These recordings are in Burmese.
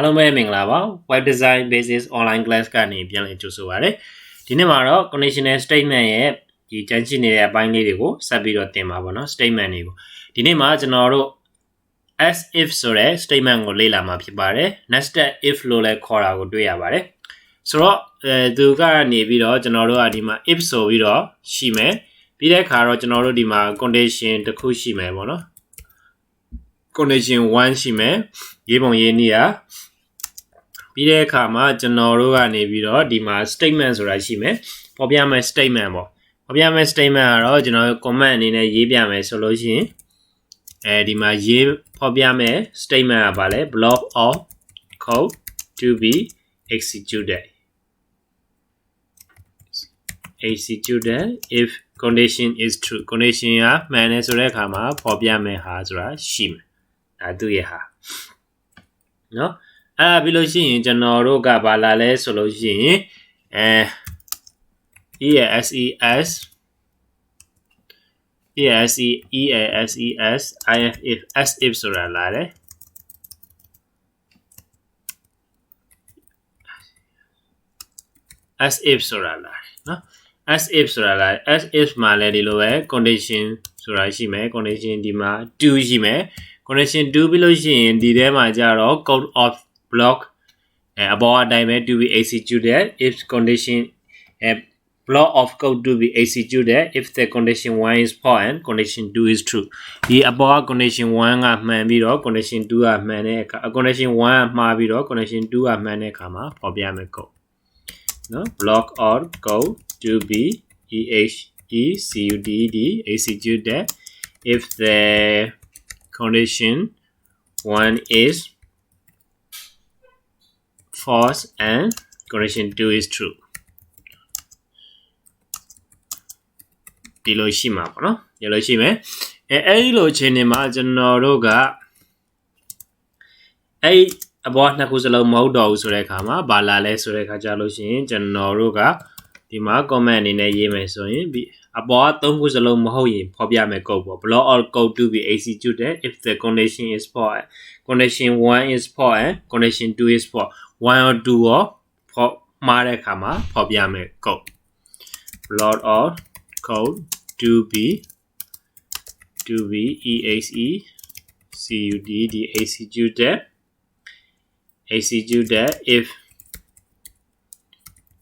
အားလုံးပဲမင်္ဂလာပါ web design basis online class ကနေပြန်လည်ကြိုဆိုပါရစေဒီနေ့မှာတော့ conditional statement ရဲ့ဒီကြမ်းရှိနေတဲ့အပိုင်းလေးတွေကိုဆက်ပြီးတော့သင်ပါပါเนาะ statement တွေကိုဒီနေ့မှာကျွန်တော်တို့ as if ဆိုတဲ့ statement ကိုလေ့လာမှာဖြစ်ပါတယ် nested if လို့လည်းခေါ်တာကိုတွေ့ရပါတယ်ဆိုတော့သူကနေပြီးတော့ကျွန်တော်တို့ကဒီမှာ if ဆိုပြီးတော့ရှိမယ်ပြီးတဲ့အခါတော့ကျွန်တော်တို့ဒီမှာ condition တစ်ခုရှိမယ်ပေါ့เนาะcondition 1ရှိမယ်ရေးပုံရေးနည်းอ่ะပြီးတဲ့အခါမှာကျွန်တော်တို့ကနေပြီးတော့ဒီမှာ statement ဆိုတာရှိမယ်ပေါ်ပြမယ် statement ပေါ့ပေါ်ပြမယ် statement ကတော့ကျွန်တော် comment အနေနဲ့ရေးပြမယ်ဆိုလို့ရှိရင်ဒီမှာရေးပေါ်ပြမယ် statement ကဘာလဲ block of code to be executed if condition is true condition ကမှန်တယ်ဆိုတဲ့အခါမှာပေါ်ပြမယ်ဟာဆိုတာရှိမယ်ဒါသူရဲ့ဟာเนาะပြီးလို့ရှိရင်ကျွန်တော်တို့ကဘာလာလဲဆိုလို့ရှိရင်EASES if ဆိုတာလာတယ်as if ဆိုတာလာတယ်เนาะas if ဆိုတာလာ as if မှာလည်းဒီလိုပဲ condition ဆိုတာရှိမယ် condition ဒီမှာ2ရှိမယ် condition 2ပြီးလို့ရှိရင်ဒီထဲမှာကြတော့ code of block above a time to be executed if condition block of code to be executed if the condition 1 is false and condition 2 is true ဒီ above condition 1ကမှန်ပြီးတော့ condition 2ကမှန်တဲ့အခါ condition 1ကမှားပြီးတော့ condition 2ကမှန်တဲ့အခါမှာပေါ်ပြမယ် code နော် block or code to be executed if the condition 1 is false and condition 2 is true ဒီလိုရှိမှာပေါ့နော်ဒီလိုရှိမယ်အဲဒီလိုအခြေအနေမှာကျွန်တော်တို့ကအပေါ်နှစ်ခုစလုံးမဟုတ်တော့ဘူးဆိုတဲ့အခါမှာဘာလာလဲဆိုတဲ့အခါကြလို့ရှိရင်ကျွန်တော်တို့ကဒီမှာ comment အနေနဲ့ရေးမယ်ဆိုရင်အပေါ်သုံးခုစလုံးမဟုတ်ရင်ဖော်ပြမယ် code ပေါ့ block or code to be executed if the condition is false condition 1 is false and condition 2 is false 1 or 2 or မှားတဲ့အခါမှာဖော်ပြမယ် code block or code to be executed if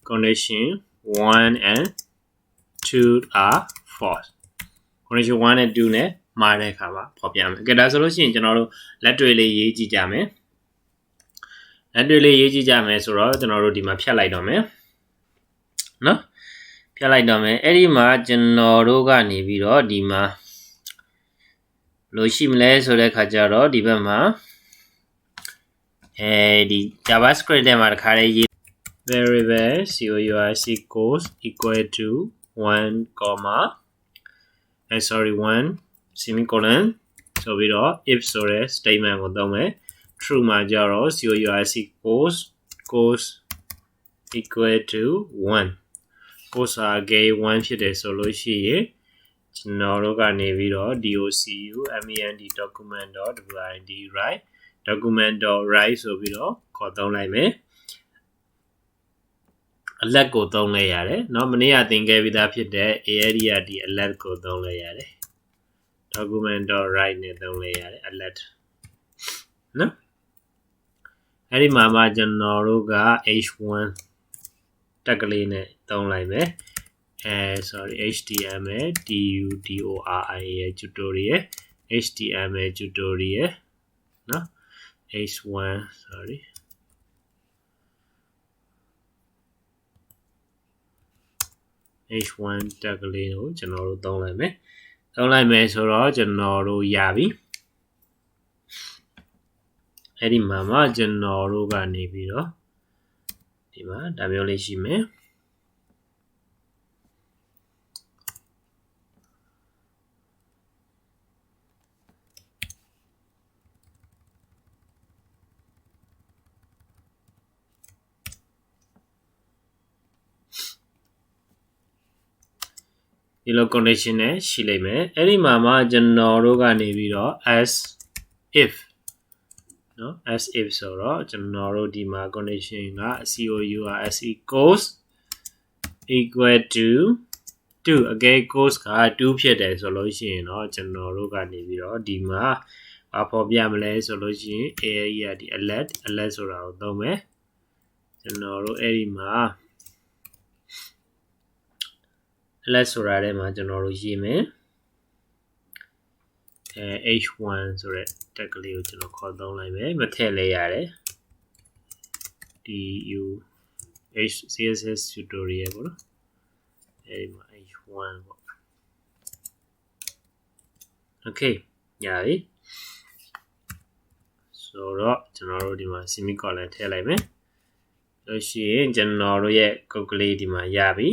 condition 1 and 2 are false condition 1 and 2နဲ့မှားတဲ့အခါမှာဖော်ပြမယ်ဒါဆိုလို့ရှိရင်ကျွန်တော်တို့လက်တွေ့လေးရေးကြည့်ကြမယ်လက်တွေ့လေးရေးကြည့်ကြမယ်ဆိုတော့ကျွန်တော်တို့ဒီမှာဖြတ်လိုက်တော့မယ်နော်ဖြတ်လိုက်တော့မယ်အဲ့ဒီမှာကျွန်တော်တို့ကနေပြီးတော့ဒီမှာလို့ရှိမလဲဆိုတဲ့ခါကျတော့ဒီဘက်မှာဒီ JavaScript ထဲမှာတခါလေးရေး variable course equals equal to 1 semicolon ဆိုပြီးတော့ if ဆိုတဲ့ statement ကိုသုံးမယ် true မှာကြတော့ course equal to 1 course က 1 ဖြစ်တယ်ဆိုလို့ရှိရင်ကျွန်တော်တို့ကနေပြီးတော့ document.document.wind write document.write ဆိုပြီးတော့ခေါ်သုံးလိုက်မယ်အလက်ကိုသုံးလိုက်ရတယ်เนาะမနေ့ကသင်ခဲ့ပြီးသားဖြစ်တဲ့ area ဒီအလက်ကိုသုံးလိုက်ရတယ် document.write နဲ့သုံးလိုက်ရတယ်အလက်เนาะအဲ့ဒီမှာမှကျွန်တော်တို့က h1 တက်ကလေးနဲ့သုံးလိုက်မယ်html tutorial ရဲ့ tutorial html tutorial เนาะh1 h1 တက်ကလေးကိုကျွန်တော်တို့သုံးလိုက်မယ်ဆိုတော့ကျွန်တော်တို့ရပြီအဲ့ဒီမှာမှကျွန်တော်တို့ကနေပြီးတော့ဒီမှာဒါမျိုးလေးရှိမယ်ဒီလို condition နဲ့ရှိလိမ့်မယ်အဲ့ဒီမှာမှကျွန်တော်တို့ကနေပြီးတော့ as if နော် as if ဆိုတော့ကျွန်တော်တို့ဒီမှာ condition က COURS equals equal to 2 အကဲ course က2ဖြစ်တယ်ဆိုလို့ရှိရင်တော့ကျွန်တော်တို့ကနေပြီးတော့ဒီမှာဘာဖော်ပြမလဲဆိုလို့ရှိရင် AI ကဒီ alert ဆိုတာကိုသုံးမယ်ကျွန်တော်တို့အဲ့ဒီမှာ alert ဆိုတာထဲမှာကျွန်တော်တို့ရေးမယ်h1 ဆိုတဲ့ tag ကလေးကိုကျွန်တော်ခေါ်သုံးလိုက်မယ်မထည့်လဲရတယ် du h css tutorial ပေါ့နော်အဲ့ဒီမှာ h1 ပေါ့ okay ရပြီဆိုတော့ကျွန်တော်တို့ဒီမှာ semicolon ထည့်လိုက်မယ်လို့ရှိရင်ကျွန်တော်တို့ရဲ့ code ကလေးဒီမှာရပြီ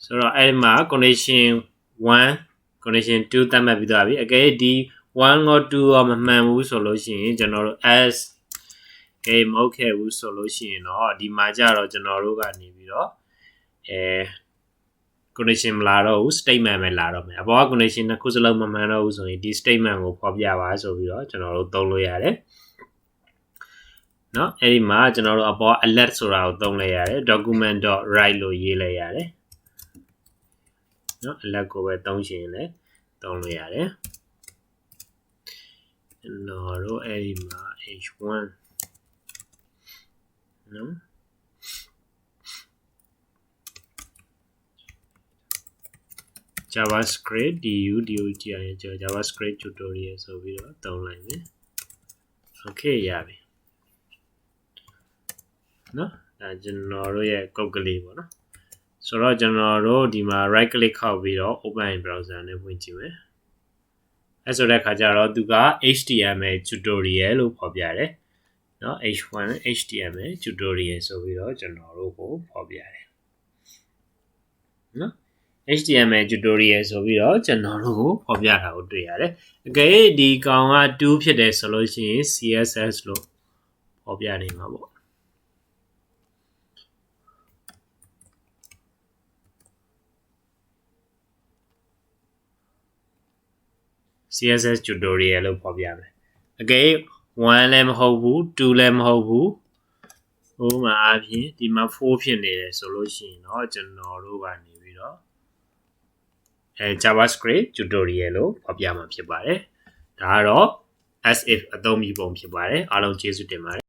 ဆိုတော့အဲ့ဒီမှာ condition 1 condition 2သတ်မှတ်ပြီးသွားပြီအကယ်ဒီ1 or 2 ရောမမှန်ဘူးဆိုလို့ရှိရင်ကျွန်တော်တို့ as မဟုတ်ခဲ့ဘူးဆိုလို့ရှိရင်တော့ဒီမှာကြတော့ကျွန်တော်တို့ကနေပြီးတော့condition မလာတော့ဘူး statement ပဲလာတော့မယ်အပေါ်က condition တစ်ခုစလုံးမမှန်တော့ဘူးဆိုရင်ဒီ statement ကိုဖော်ပြပါဆိုပြီးတော့ကျွန်တော်တို့သုံးလို့ရတယ်เนาะအဲ့ဒီမှာကျွန်တော်တို့အပေါ် alert ဆိုတာကိုသုံးလိုက်ရတယ် document.write လို့ရေးလိုက်ရတယ်เนาะ alert ကိုပဲသုံးရှင်လည်းသုံးလို့ရတယ်ကျွန်တော်တို့အဲ့ဒီမှာ h1 เนาะJavaScript JavaScript tutorial ဆိုပြီးတော့သုံးလိုက်မယ် okay ရပြီเนาะဒါကျွန်တော်တို့ရဲ့ code ကလေးပေါ့နော်ဆိုတော့ကျွန်တော်တို့ဒီမှာ right click ခောက်ပြီးတော့ open in browser နဲ့ဝင်ကြည့်မယ်အဲဆိုတဲ့အခါကျတော့သူက HTML tutorial လို့ဖော်ပြတယ်เนาะ h1 HTML tutorial ဆိုပြီးတော့ကျွန်တော်တို့ကိုဖော်ပြတယ်เนาะHTML tutorial ဆိုပြီးတော့ကျွန်တော်တို့ကိုဖော်ပြတာကိုတွေ့ရတယ်။အကယ်ဒီကောင်က2ဖြစ်တယ်ဆိုလို့ရှိရင် CSS လို့ဖော်ပြနေမှာပေါ့။ CSS tutorial လို့ဖော်ပြမယ်။အကယ်1လည်းမဟုတ်ဘူး2လည်းမဟုတ်ဘူး။ဥပမာအားဖြင့်ဒီမှာ4ဖြစ်နေတယ်ဆိုလို့ရှိရင်တော့ကျွန်တော်တို့ကနေပြီးတော့JavaScript tutorial လို့ဖော်ပြမှာဖြစ်ပါတယ်ဒါကတော့ as if အသုံးပြုပုံဖြစ်ပါတယ်အားလုံးကျေးဇူးတင်ပါတယ်